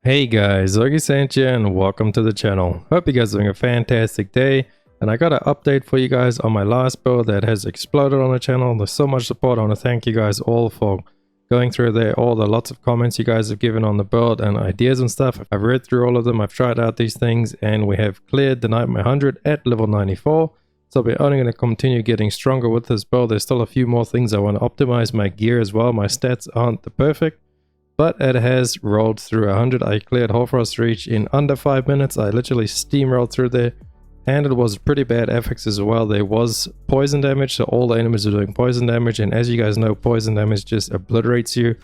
Hey guys, Zogi sent you and welcome to the channel. Hope you guys are having a fantastic day. And I got an update for you guys on my last build that has exploded on the channel. There's so much support. I want to thank you guys all for going through there, all the lots of comments you guys have given on the build and ideas and stuff. I've read through all of them, I've tried out these things, and we have cleared the Nightmare 100 at level 94. So we're only going to continue getting stronger with this build. There's still a few more things I want to optimize my gear as well. My stats aren't the perfect, but it has rolled through 100. I cleared Hoarfrost Reach in under 5 minutes. I literally steamrolled through there, and it was pretty bad FX as well. There was poison damage, so all the enemies are doing poison damage, and as you guys know, poison damage just obliterates you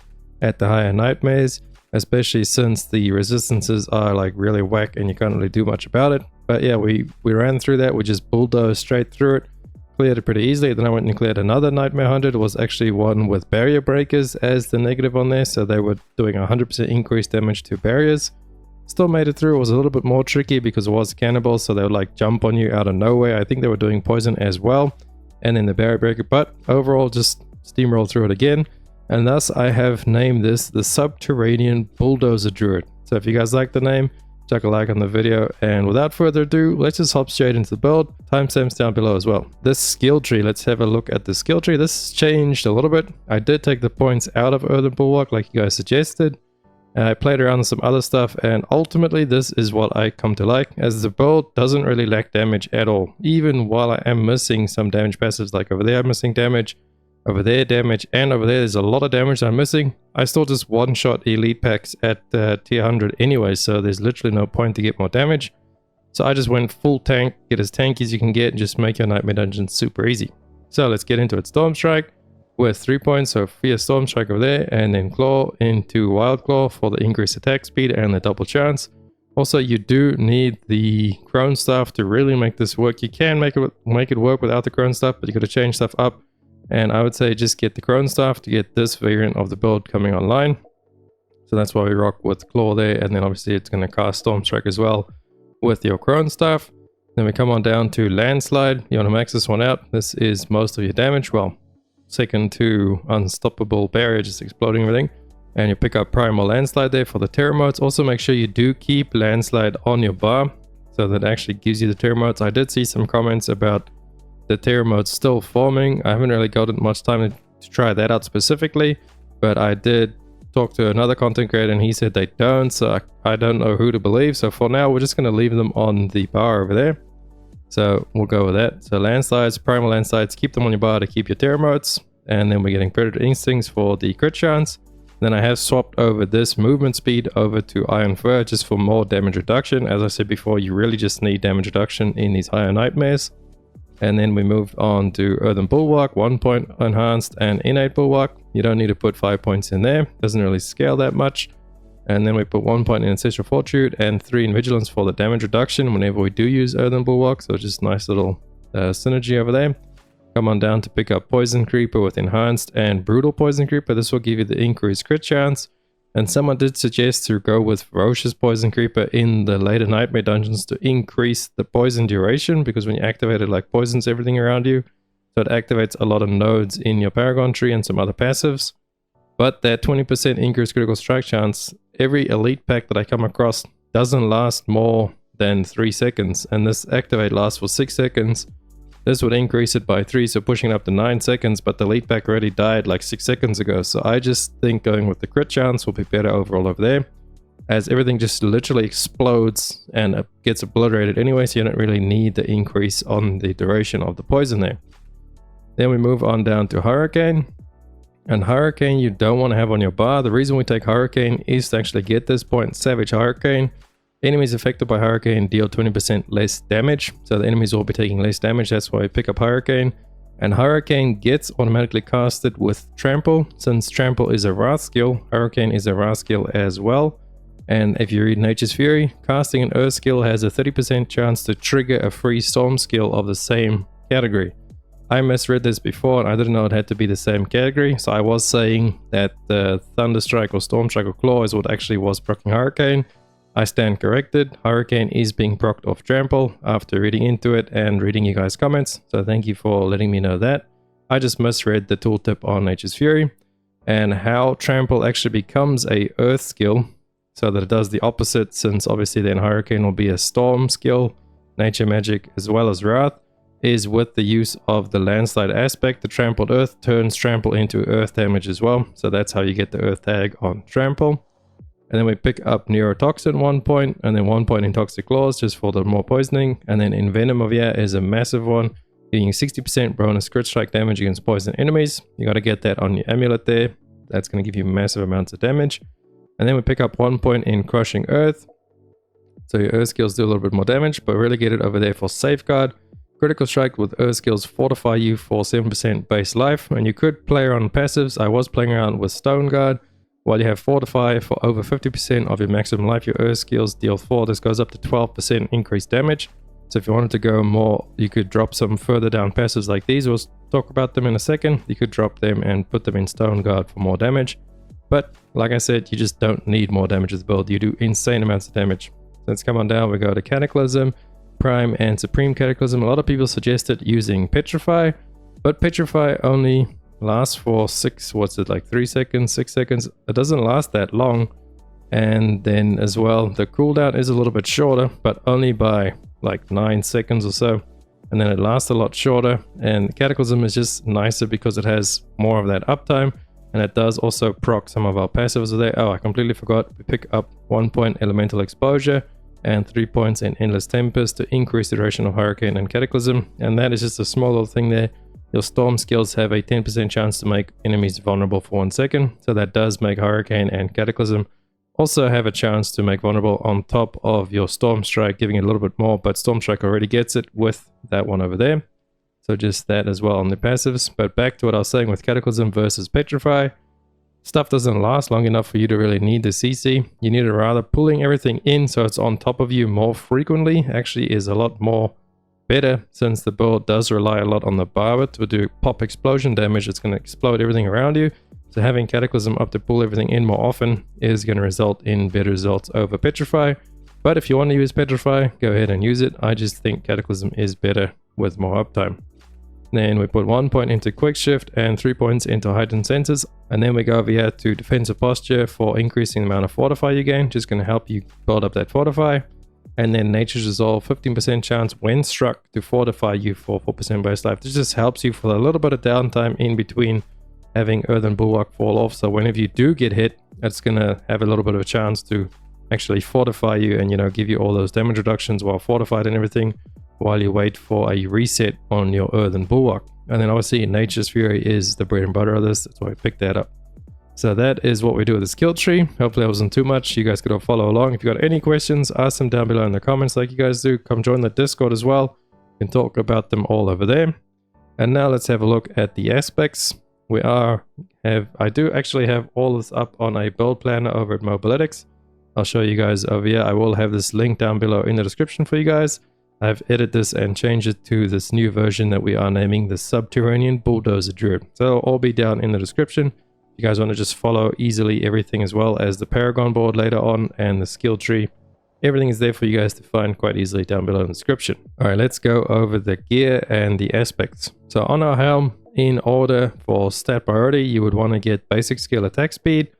at the higher nightmares, especially since the resistances are like really whack and you can't really do much about it. But yeah, we ran through that. We just bulldozed straight through it, cleared it pretty easily. Then I went and cleared another Nightmare 100. It was actually one with barrier breakers as the negative on there, so they were doing 100% increased damage to barriers. Still made it through. It was a little bit more tricky because it was cannibal, so they would like jump on you out of nowhere. I think they were doing poison as well, and then the barrier breaker, but overall just steamroll through it again. And thus I have named this the Subterranean Bulldozer Druid. So if you guys like the name, chuck a like on the video, and without further ado, let's just hop straight into the build. Timestamps down below as well. This skill tree, let's have a look at the skill tree. This changed a little bit. I did take the points out of Earthen Bulwark like you guys suggested. I played around with some other stuff, and ultimately this is what I come to like, as the build doesn't really lack damage at all. Even while I am missing some damage passives, like over there I'm missing damage, over there damage, and over there there's a lot of damage I'm missing. I still just one-shot elite packs at tier 100 anyway, so there's literally no point to get more damage. So I just went full tank, get as tanky as you can get, and just make your Nightmare Dungeon super easy. So let's get into it. Storm Strike with 3 points, so Fierce Storm Strike over there, and then Claw into Wild Claw for the increased attack speed and the double chance. Also, you do need the Crone Staff to really make this work. You can make it work without the Crone Staff, but you got to change stuff up. And I would say just get the Crone Staff to get this variant of the build coming online. So that's why we rock with Claw there, and then obviously it's going to cast Storm Strike as well with your Crone Staff. Then we come on down to Landslide. You want to max this one out. This is most of your damage. Well, second to Unstoppable Barrier, just exploding everything. And you pick up Primal Landslide there for the terror modes. Also make sure you do keep Landslide on your bar, so that actually gives you the terror modes. I did see some comments about the terror modes still forming. I haven't really gotten much time to try that out specifically, but I did talk to another content creator and he said they don't, so I don't know who to believe. So for now we're just going to leave them on the bar over there. So we'll go with that. So Landslides, Primal Landslides, keep them on your bar to keep your terror modes, and then we're getting Predator Instincts for the crit chance. Then I have swapped over this movement speed over to Iron Fur just for more damage reduction. As I said before, you really just need damage reduction in these higher nightmares. And then we moved on to Earthen Bulwark, 1 point enhanced, and Innate Bulwark. You don't need to put 5 points in there, doesn't really scale that much. And then we put 1 point in Ancestral Fortitude and 3 in Vigilance for the damage reduction whenever we do use Earthen Bulwark. So just nice little synergy over there. Come on down to pick up Poison Creeper with Enhanced and Brutal Poison Creeper. This will give you the increased crit chance. And someone did suggest to go with Ferocious Poison Creeper in the later Nightmare Dungeons to increase the poison duration, because when you activate it, like poisons everything around you. So it activates a lot of nodes in your Paragon tree and some other passives. But that 20% increased critical strike chance, every elite pack that I come across doesn't last more than 3 seconds. And this activate lasts for 6 seconds. This would increase it by 3, so pushing it up to 9 seconds, but the elite pack already died like 6 seconds ago. So I just think going with the crit chance will be better overall over there, as everything just literally explodes and gets obliterated anyway, so you don't really need the increase on the duration of the poison there. Then we move on down to Hurricane. And Hurricane you don't want to have on your bar. The reason we take Hurricane is to actually get this point, Savage Hurricane. Enemies affected by Hurricane deal 20% less damage, so the enemies will be taking less damage. That's why I pick up Hurricane. And Hurricane gets automatically casted with Trample. Since Trample is a Wrath skill, Hurricane is a Wrath skill as well. And if you read Nature's Fury, casting an Earth skill has a 30% chance to trigger a free Storm skill of the same category. I misread this before and I didn't know it had to be the same category, so I was saying that the Thunder Strike or Storm Strike or Claw is what actually was proccing Hurricane. I stand corrected. Hurricane is being procced off Trample after reading into it and reading you guys' comments. So thank you for letting me know that. I just misread the tooltip on Nature's Fury. And how Trample actually becomes a Earth skill so that it does the opposite, since obviously then Hurricane will be a storm skill, nature magic as well as Wrath, is with the use of the landslide aspect. The trampled earth turns trample into earth damage as well, so that's how you get the earth tag on trample. And then we pick up neurotoxin 1 point, and then 1 point in toxic claws just for the more poisoning. And then envenom of yeah is a massive one, getting 60% bonus crit strike damage against poison enemies. You got to get that on your amulet there. That's going to give you massive amounts of damage. And then we pick up 1 point in crushing earth, so your earth skills do a little bit more damage, but really get it over there for safeguard. Critical strike with earth skills fortify you for 7% base life, and you could play around passives. I was playing around with stone guard. While you have fortify for over 50% of your maximum life, your earth skills deal 4. This goes up to 12% increased damage. So if you wanted to go more, you could drop some further down passives like these. We'll talk about them in a second. You could drop them and put them in stone guard for more damage. But like I said, you just don't need more damage with the build. You do insane amounts of damage. Let's come on down. We go to Cataclysm, Prime, and Supreme Cataclysm. A lot of people suggested using Petrify, but Petrify only lasts for 3 seconds, 6 seconds. It doesn't last that long. And then as well, the cooldown is a little bit shorter, but only by like 9 seconds or so. And then it lasts a lot shorter. And Cataclysm is just nicer because it has more of that uptime. And it does also proc some of our passives there. Oh, I completely forgot. We pick up 1 point Elemental Exposure and 3 points in Endless Tempest to increase the duration of Hurricane and Cataclysm. And that is just a small little thing there. Your storm skills have a 10% chance to make enemies vulnerable for 1 second. So that does make Hurricane and Cataclysm also have a chance to make vulnerable on top of your Storm Strike, giving it a little bit more. But Storm Strike already gets it with that one over there. So just that as well on the passives. But back to what I was saying with Cataclysm versus Petrify. Stuff doesn't last long enough for you to really need the CC. You need it rather pulling everything in so it's on top of you more frequently. Actually is a lot more better, since the build does rely a lot on the barber to do pop explosion damage. It's going to explode everything around you. So having Cataclysm up to pull everything in more often is going to result in better results over Petrify. But if you want to use Petrify, go ahead and use it. I just think Cataclysm is better with more uptime. Then we put 1 point into Quick Shift and 3 points into Heightened Senses. And then we go over here to Defensive Posture for increasing the amount of Fortify you gain. Just going to help you build up that Fortify. And then Nature's Resolve, 15% chance when struck to fortify you for 4% base life. This just helps you for a little bit of downtime in between having Earthen Bulwark fall off. So whenever you do get hit, it's going to have a little bit of a chance to actually fortify you and, you know, give you all those damage reductions while fortified and everything, while you wait for a reset on your Earthen Bulwark. And then obviously Nature's Fury is the bread and butter of this. That's why I picked that up. So that is what we do with the skill tree. Hopefully that wasn't too much. You guys could all follow along. If you got any questions, ask them down below in the comments like you guys do. Come join the Discord as well. You can talk about them all over there. And now let's have a look at the aspects. I do actually have all this up on a build planner over at Mobilytics. I'll show you guys over here. I will have this link down below in the description for you guys. I've edited this and changed it to this new version that we are naming the Subterranean Bulldozer Druid. So it'll all be down in the description. If you guys want to just follow easily everything, as well as the Paragon Board later on and the skill tree. Everything is there for you guys to find quite easily down below in the description. Alright, let's go over the gear and the aspects. So on our helm, in order for stat priority, you would want to get basic skill attack speed,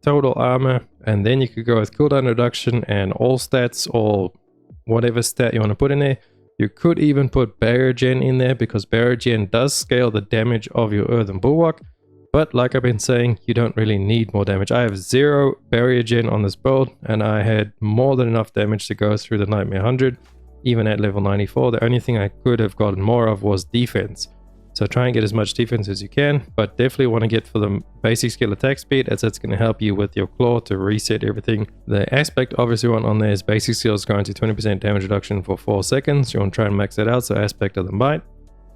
total armor, and then you could go with cooldown reduction and all stats, or whatever stat you want to put in there. You could even put barrier gen in there, because barrier gen does scale the damage of your Earthen Bulwark. But like I've been saying, you don't really need more damage. I have 0 barrier gen on this build, and I had more than enough damage to go through the Nightmare 100, even at level 94. The only thing I could have gotten more of was defense. So try and get as much defense as you can, but definitely want to get for the basic skill attack speed, as that's going to help you with your claw to reset everything. The aspect obviously want on there is basic skills going to 20% damage reduction for 4 seconds. You want to try and max that out, so aspect of the bite.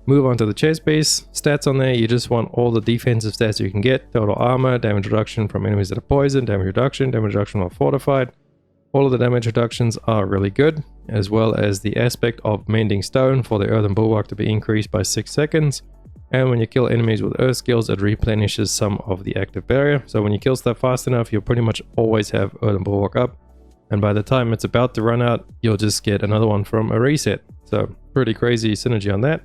Move on to the chest piece. Stats on there, you just want all the defensive stats you can get. Total armor, damage reduction from enemies that are poisoned, damage reduction while fortified. All of the damage reductions are really good, as well as the aspect of Mending Stone for the Earthen Bulwark to be increased by 6 seconds. And when you kill enemies with earth skills, it replenishes some of the active barrier. So when you kill stuff fast enough, you'll pretty much always have Earthen Bulwark up. And by the time it's about to run out, you'll just get another one from a reset. So pretty crazy synergy on that.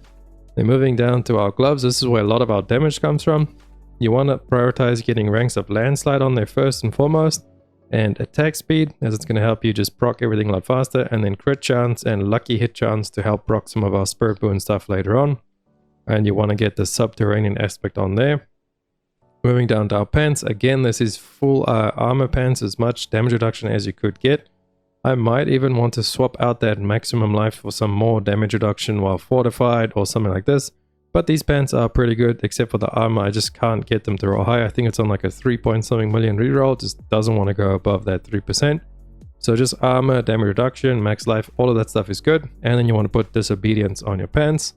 Then moving down to our gloves, this is where a lot of our damage comes from. You want to prioritize getting ranks of Landslide on there first and foremost. and attack speed, as it's going to help you just proc everything a lot faster, and then crit chance and lucky hit chance to help proc some of our spirit boon stuff later on. And you want to get the subterranean aspect on there. Moving down to our pants, again this is full armor pants, as much damage reduction as you could get. I might even want to swap out that maximum life for some more damage reduction while fortified or something like this. But these pants are pretty good, except for the armor. I just can't get them to roll high. I think it's on like a 3 point something million reroll. Just doesn't want to go above that 3%. So just armor, damage reduction, max life, all of that stuff is good. And then you want to put disobedience on your pants.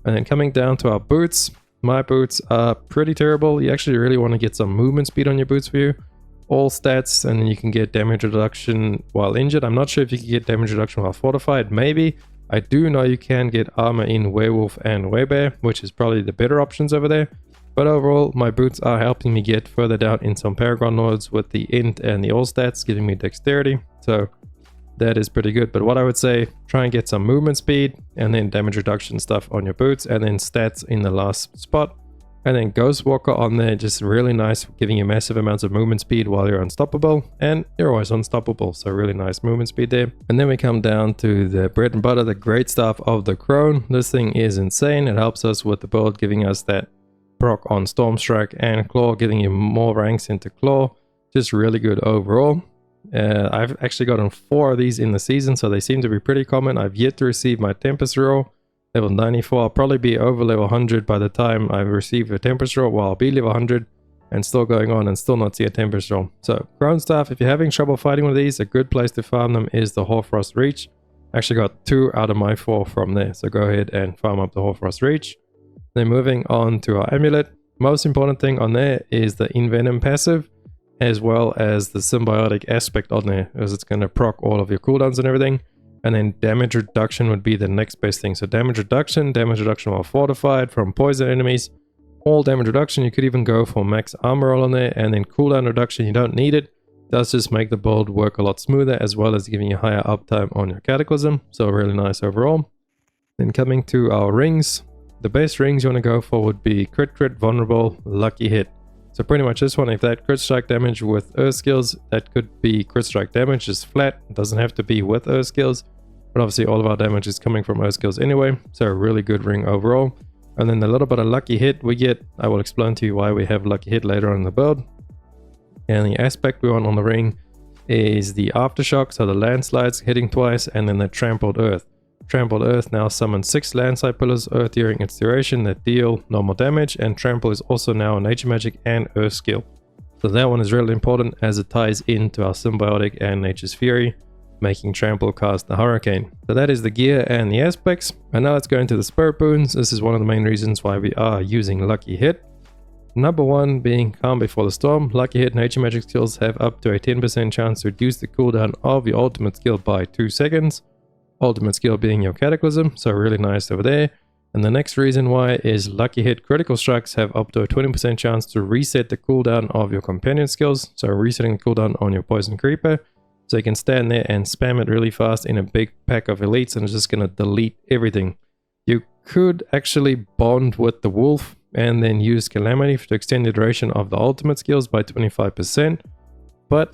And then coming down to our boots. My boots are pretty terrible. You actually really want to get some movement speed on your boots for you. All stats, and then you can get damage reduction while injured. I'm not sure if you can get damage reduction while fortified. Maybe. I do know you can get armor in werewolf and werebear, which is probably the better options over there. But overall, my boots are helping me get further down in some Paragon nodes with the int and the all stats, giving me dexterity. So that is pretty good. But what I would say, try and get some movement speed and then damage reduction stuff on your boots, and then stats in the last spot. And then Ghost Walker on there, just really nice, giving you massive amounts of movement speed while you're unstoppable. And you're always unstoppable, so really nice movement speed there. And then we come down to the bread and butter, the great stuff of the Crone. This thing is insane. It helps us with the build, giving us that proc on Storm Strike and Claw, giving you more ranks into Claw. Just really good overall. I've actually gotten 4 of these in the season, so they seem to be pretty common. I've yet to receive my Tempest roll. Level 94, I'll probably be over level 100 by the time I receive a Tempest roll, while I'll be level 100 and still going on and still not see a Tempest roll. So, Crone stuff, if you're having trouble fighting with these, a good place to farm them is the Hoarfrost Reach. I actually got 2 out of my 4 from there, so go ahead and farm up the Hoarfrost Reach. Then moving on to our Amulet, most important thing on there is the Envenom passive, as well as the Symbiotic aspect on there, as it's going to proc all of your cooldowns and everything. And then damage reduction would be the next best thing. So damage reduction while fortified from poison enemies, all damage reduction. You could even go for max armor roll on there, and then cooldown reduction, you don't need it. Does just make the build work a lot smoother, as well as giving you higher uptime on your Cataclysm. So really nice overall. Then coming to our rings, the best rings you want to go for would be crit, vulnerable, lucky hit. So pretty much this one, if that crit strike damage with earth skills, that could be crit strike damage just flat. It doesn't have to be with earth skills, but obviously all of our damage is coming from earth skills anyway. So a really good ring overall. And then a little bit of lucky hit we get. I will explain to you why we have lucky hit later on in the build. And the aspect we want on the ring is the aftershock, so the landslides hitting twice, and then the trampled earth. Trampled earth now summons 6 landslide pillars earth during its duration that deal normal damage, and trample is also now a nature magic and earth skill. So that one is really important, as it ties into our symbiotic and nature's fury, making trample cast the hurricane. So that is the gear and the aspects. And now let's go into the spirit boons. This is one of the main reasons why we are using lucky hit. Number 1 being calm before the storm. Lucky hit nature magic skills have up to a 10% chance to reduce the cooldown of your ultimate skill by 2 seconds. Ultimate skill being your Cataclysm, so really nice over there. And the next reason why is lucky hit critical strikes have up to a 20% chance to reset the cooldown of your companion skills, so resetting the cooldown on your poison creeper. So you can stand there and spam it really fast in a big pack of elites, and it's just going to delete everything. You could actually bond with the wolf and then use Calamity to extend the duration of the ultimate skills by 25%, but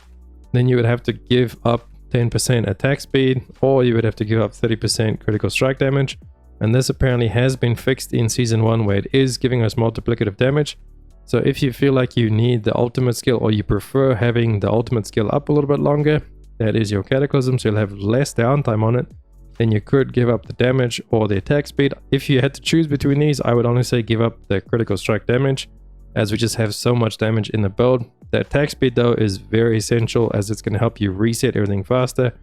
then you would have to give up 10% attack speed, or you would have to give up 30% critical strike damage. And this apparently has been fixed in season 1, where it is giving us multiplicative damage. So if you feel like you need the ultimate skill, or you prefer having the ultimate skill up a little bit longer, that is your Cataclysm, so you'll have less downtime on it, then you could give up the damage or the attack speed. If you had to choose between these, I would only say give up the critical strike damage, as we just have so much damage in the build. The attack speed though is very essential, as it's going to help you reset everything faster.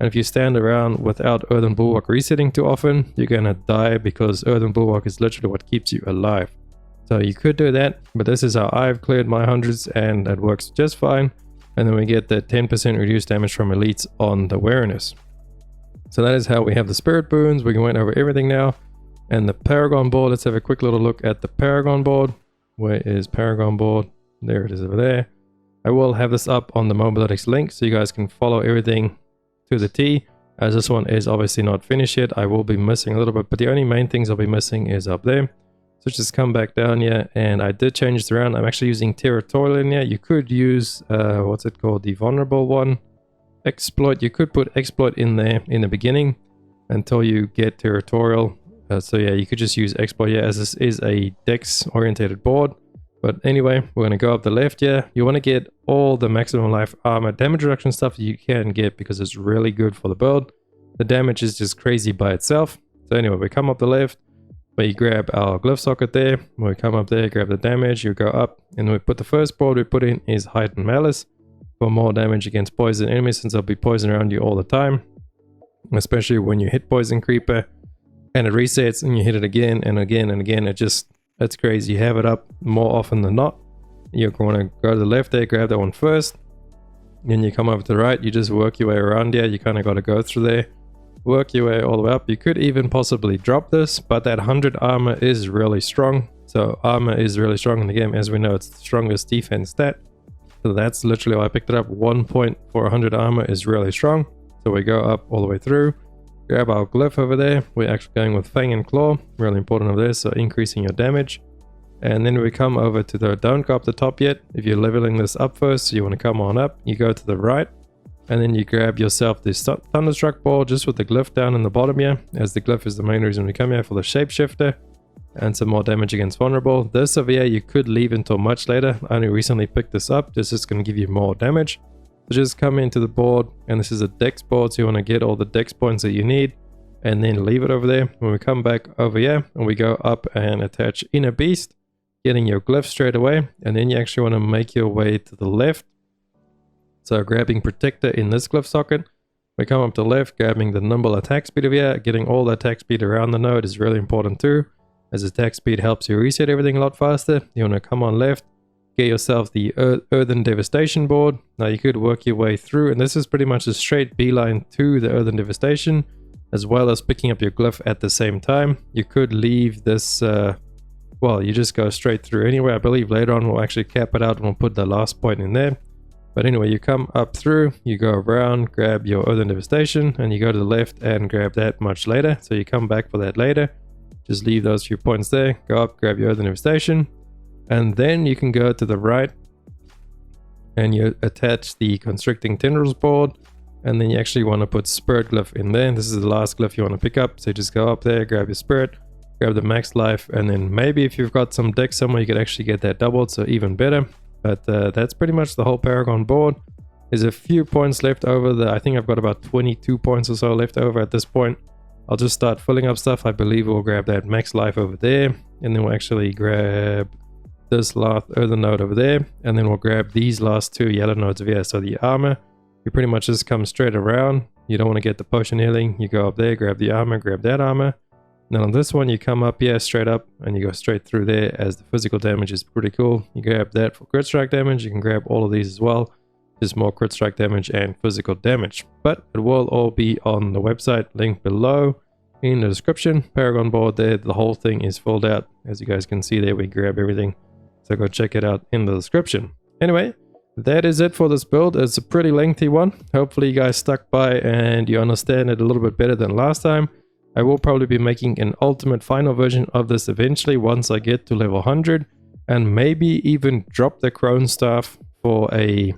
And if you stand around without Earthen Bulwark resetting too often, you're going to die, because Earthen Bulwark is literally what keeps you alive. So you could do that, but this is how I've cleared my hundreds, and it works just fine. And then we get the 10% reduced damage from elites on the wariness. So that is how we have the spirit boons. We went over everything now. And the Paragon Board, let's have a quick little look at the Paragon Board. Where is Paragon Board? There it is over there. I will have this up on the Mobilitics link, so you guys can follow everything to the T, as this one is obviously not finished yet. I will be missing a little bit, but the only main things I'll be missing is up there. So just come back down here, and I did change this around. I'm actually using territorial in here. You could use what's it called, the vulnerable one, exploit. You could put exploit in there in the beginning until you get territorial. So yeah, you could just use exploit here, as this is a dex orientated board. But anyway, we're going to go up the left here. You want to get all the maximum life armor damage reduction stuff you can get, because it's really good for the build. The damage is just crazy by itself. So anyway, we come up the left, we grab our glyph socket there, we come up there, grab the damage, you go up, and we put the first board we put in is Heightened Malice for more damage against poison enemies, since they'll be poison around you all the time, especially when you hit poison creeper and it resets and you hit it again and again and again. It's crazy. You have it up more often than not. You're going to go to the left there, grab that one first, then you come over to the right, you just work your way around here. You kind of got to go through there, work your way all the way up. You could even possibly drop this, but that 100 armor is really strong. So armor is really strong in the game. As we know, it's the strongest defense stat. So that's literally why I picked it up. 1 point for 100 armor is really strong. So we go up all the way through, grab our glyph over there. We're actually going with Fang and Claw, really important over there, so increasing your damage. And then we come over to the, don't go up the top yet. If you're leveling this up first, so you want to come on up, you go to the right, and then you grab yourself this Thunderstruck Ball just with the glyph down in the bottom here, as the glyph is the main reason we come here for the shapeshifter, and some more damage against vulnerable. This over here you could leave until much later. I only recently picked this up. This is going to give you more damage. So just come into the board, and this is a dex board, so you want to get all the dex points that you need, and then leave it over there. When we come back over here, and we go up and attach Inner Beast, getting your glyph straight away, and then you actually want to make your way to the left. So grabbing Protector in this glyph socket, we come up to the left, grabbing the nimble attack speed over here. Getting all the attack speed around the node is really important too, as attack speed helps you reset everything a lot faster. You want to come on left, get yourself the Earthen Devastation board. Now you could work your way through, and this is pretty much a straight beeline to the Earthen Devastation, as well as picking up your glyph at the same time. You could leave this, well, you just go straight through anyway. I believe later on we'll actually cap it out and we'll put the last point in there. But anyway, you come up through, you go around, grab your Earthen Devastation, and you go to the left and grab that much later. So you come back for that later. Just leave those few points there, go up, grab your Earthen Devastation. And then you can go to the right and you attach the Constricting Tendrils board, and then you actually want to put Spirit Glyph in there. This is the last glyph you want to pick up, so you just go up there, grab your Spirit, grab the max life, and then maybe if you've got some dex somewhere you could actually get that doubled, so even better. But that's pretty much the whole Paragon board. There's a few points left over. I think I've got about 22 points or so left over at this point. I'll just start filling up stuff. I believe we'll grab that max life over there, and then we'll actually grab this last earthen node over there, and then we'll grab these last two yellow nodes over here. So the armor, you pretty much just come straight around. You don't want to get the potion healing. You go up there, grab the armor, grab that armor. Then on this one, you come up here straight up, and you go straight through there, as the physical damage is pretty cool. You grab that for crit strike damage. You can grab all of these as well, just more crit strike damage and physical damage. But it will all be on the website, link below in the description. Paragon board there, the whole thing is filled out. As you guys can see there, we grab everything. So go check it out in the description. Anyway, that is it for this build. It's a pretty lengthy one. Hopefully you guys stuck by and you understand it a little bit better than last time. I will probably be making an ultimate final version of this eventually once I get to level 100, and maybe even drop the crone staff for a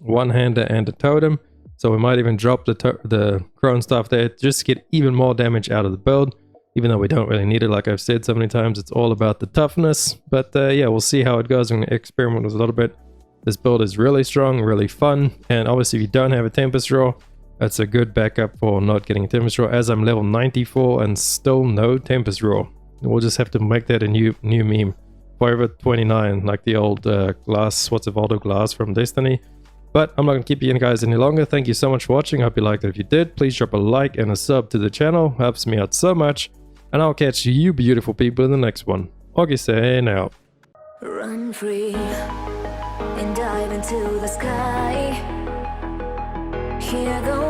one-hander and a totem. So we might even drop the crone staff there just to get even more damage out of the build, even though we don't really need it. Like I've said so many times, it's all about the toughness. But yeah, we'll see how it goes. I'm going to experiment with it a little bit. This build is really strong, really fun, and obviously if you don't have a Tempest Roar, that's a good backup for not getting a Tempest Roar, as I'm level 94 and still no Tempest Roar. We'll just have to make that a new meme. Forever 29, like the old glass, what's it, Valdo glass from Destiny. But I'm not going to keep you guys any longer. Thank you so much for watching. I hope you liked it. If you did, please drop a like and a sub to the channel. Helps me out so much. And I'll catch you beautiful people in the next one. Ogisen out. Run free and dive into the sky. Hear the